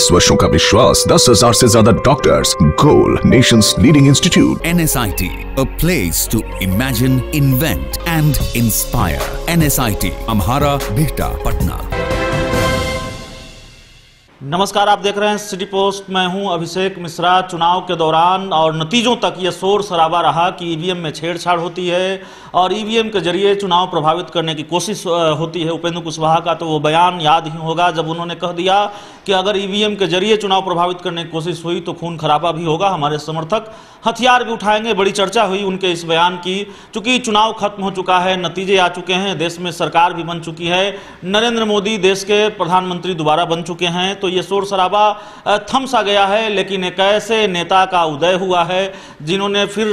20 वर्षों का विश्वास, 10,000 से ज्यादा doctors, goal Nations leading institute. NSIT, a place to imagine, invent and inspire. NSIT, Amhara, Bihta, Patna। नमस्कार, आप देख रहे हैं सिटी पोस्ट। मैं हूं अभिषेक मिश्रा। चुनाव के दौरान और नतीजों तक ये शोर शराबा रहा कि ईवीएम में छेड़छाड़ होती है और ईवीएम के जरिए चुनाव प्रभावित करने की कोशिश होती है। उपेंद्र कुशवाहा का तो वो बयान याद ही होगा जब उन्होंने कह दिया कि अगर ईवीएम के जरिए चुनाव प्रभावित करने की कोशिश हुई तो खून खराबा भी होगा, हमारे समर्थक हथियार भी उठाएंगे। बड़ी चर्चा हुई उनके इस बयान की। चूंकि चुनाव खत्म हो चुका है, नतीजे आ चुके हैं, देश में सरकार भी बन चुकी है, नरेंद्र मोदी देश के प्रधानमंत्री दोबारा बन चुके हैं, तो ये शोर शराबा थम सा गया है। लेकिन एक ऐसे नेता का उदय हुआ है जिन्होंने फिर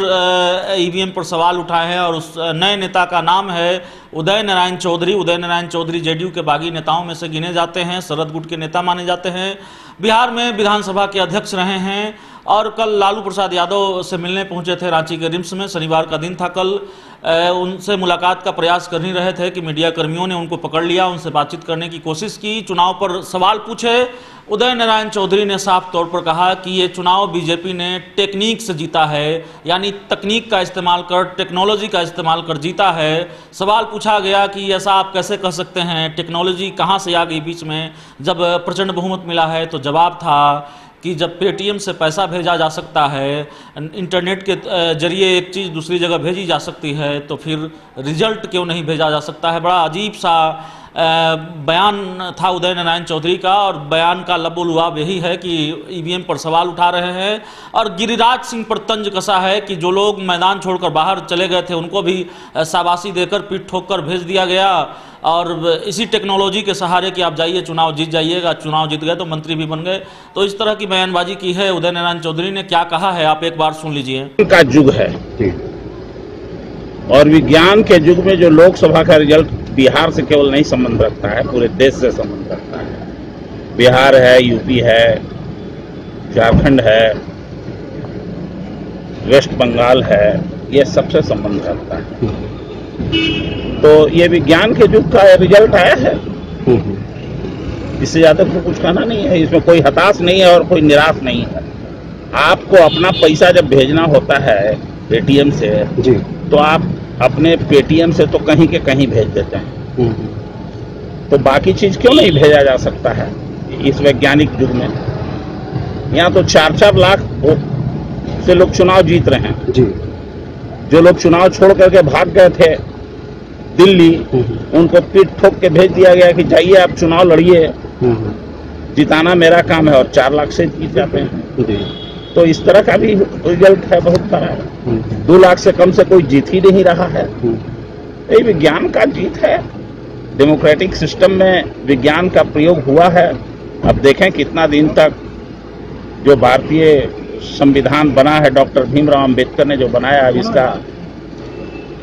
ईवीएम पर सवाल उठाए हैं और उस नए नेता का नाम है उदय नारायण चौधरी। उदय नारायण चौधरी जेडीयू के बागी नेताओं में से गिने जाते हैं, शरद गुट के नेता माने जाते हैं, बिहार में विधानसभा के अध्यक्ष रहे हैं और कल लालू प्रसाद यादव से मिलने पहुंचे थे रांची के रिम्स में। शनिवार का दिन था। कल उनसे मुलाकात का प्रयास कर ही रहे थे कि मीडिया कर्मियों ने उनको पकड़ लिया, उनसे बातचीत करने की कोशिश की, चुनाव पर सवाल पूछे। उदय नारायण चौधरी ने साफ तौर पर कहा कि ये चुनाव बीजेपी ने टेक्निक से जीता है, यानी तकनीक का इस्तेमाल कर, टेक्नोलॉजी का इस्तेमाल कर जीता है। सवाल पूछा गया कि ऐसा आप कैसे कह सकते हैं, टेक्नोलॉजी कहाँ से आ गई बीच में जब प्रचंड बहुमत मिला है? तो जवाब था कि जब पेटीएम से पैसा भेजा जा सकता है, इंटरनेट के जरिए एक चीज़ दूसरी जगह भेजी जा सकती है, तो फिर रिजल्ट क्यों नहीं भेजा जा सकता है? बड़ा अजीब सा बयान था उदय नारायण चौधरी का और बयान का लबोलुआब यही है कि ईवीएम पर सवाल उठा रहे हैं और गिरिराज सिंह पर तंज कसा है कि जो लोग मैदान छोड़कर बाहर चले गए थे उनको भी शाबाशी देकर पीठ ठोक कर भेज दिया गया और इसी टेक्नोलॉजी के सहारे कि आप जाइए चुनाव जीत जाइएगा, चुनाव जीत गए तो मंत्री भी बन गए। तो इस तरह की बयानबाजी की है उदय नारायण चौधरी ने। क्या कहा है आप एक बार सुन लीजिए। का युग है और विज्ञान के युग में जो लोकसभा का रिजल्ट बिहार से केवल नहीं संबंध रखता है, पूरे देश से संबंध रखता है। बिहार है, यूपी है, झारखंड है, वेस्ट बंगाल है, ये सबसे संबंध रखता है। तो ये विज्ञान के युग का रिजल्ट आया है, इससे ज्यादा तो कुछ कहना नहीं है। इसमें कोई हताश नहीं है और कोई निराश नहीं है। आपको अपना पैसा जब भेजना होता है पेटीएम से जी, तो आप अपने पेटीएम से तो कहीं के कहीं भेज देते हैं, तो बाकी चीज क्यों नहीं भेजा जा सकता है इस वैज्ञानिक युग में? यहाँ तो 4-4 लाख से लोग चुनाव जीत रहे हैं जी। जो लोग चुनाव छोड़ करके भाग गए थे दिल्ली, उनको पीठ ठोक के भेज दिया गया कि जाइए आप चुनाव लड़िए, जिताना मेरा काम है, और 4 लाख से जीत जाते हैं। तो इस तरह का भी रिजल्ट है, बहुत बड़ा है। 2 लाख से कम से कोई जीत ही नहीं रहा है। ये विज्ञान का जीत है। डेमोक्रेटिक सिस्टम में विज्ञान का प्रयोग हुआ है। अब देखें कितना दिन तक जो भारतीय संविधान बना है, डॉक्टर भीमराव अंबेडकर ने जो बनाया, अब इसका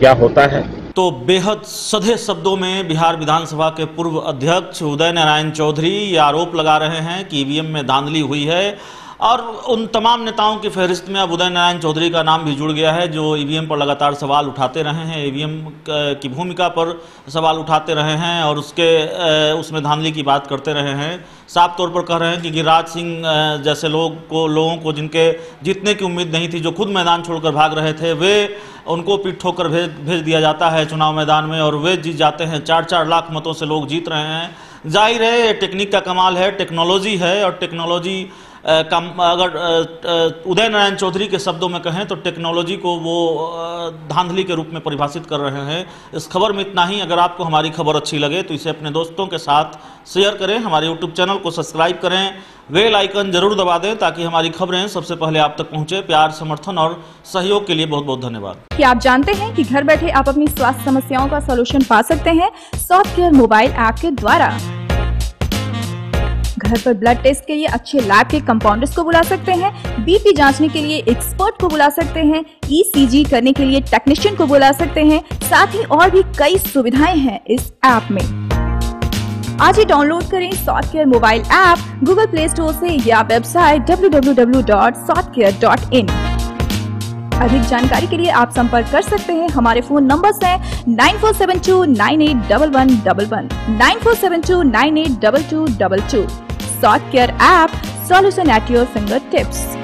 क्या होता है। तो बेहद सधे शब्दों में बिहार विधानसभा के पूर्व अध्यक्ष उदय नारायण चौधरी ये आरोप लगा रहे हैं कि ईवीएम में धांधली हुई है और उन तमाम नेताओं की फहरिस्त में अब उदय नारायण चौधरी का नाम भी जुड़ गया है जो ईवीएम पर लगातार सवाल उठाते रहे हैं, ईवीएम की भूमिका पर सवाल उठाते रहे हैं और उसमें धांधली की बात करते रहे हैं। साफ तौर पर कह रहे हैं कि गिरिराज सिंह जैसे लोगों को जिनके जीतने की उम्मीद नहीं थी, जो खुद मैदान छोड़कर भाग रहे थे, वे उनको पीठ ठोकर भेज दिया जाता है चुनाव मैदान में और वे जीत जाते हैं। 4-4 लाख मतों से लोग जीत रहे हैं। जाहिर है टेक्निक का कमाल है, टेक्नोलॉजी है, और टेक्नोलॉजी अगर उदय नारायण चौधरी के शब्दों में कहें तो टेक्नोलॉजी को वो धांधली के रूप में परिभाषित कर रहे हैं। इस खबर में इतना ही। अगर आपको हमारी खबर अच्छी लगे तो इसे अपने दोस्तों के साथ शेयर करें, हमारे यूट्यूब चैनल को सब्सक्राइब करें, बेल आइकन जरूर दबा दें ताकि हमारी खबरें सबसे पहले आप तक पहुंचे। प्यार, समर्थन और सहयोग के लिए बहुत बहुत धन्यवाद। क्या आप जानते हैं कि घर बैठे आप अपनी स्वास्थ्य समस्याओं का सलूशन पा सकते हैं सॉफ्टकेयर मोबाइल ऐप के द्वारा? घर पर ब्लड टेस्ट के लिए अच्छे लैब के कंपाउंडर्स को बुला सकते हैं, बीपी जांचने के लिए एक्सपर्ट को बुला सकते हैं, ईसीजी करने के लिए टेक्नीशियन को बुला सकते हैं। साथ ही और भी कई सुविधाएं हैं इस ऐप में। आज ही डाउनलोड करें Softcare mobile app Google Play Store से या वेबसाइट www.softcare.in। अधिक जानकारी के लिए आप संपर्क कर सकते हैं। हमारे फोन नंबर्स हैं 9472981111, 9472982222। सॉफ्टकेयर app Solution at your fingertips.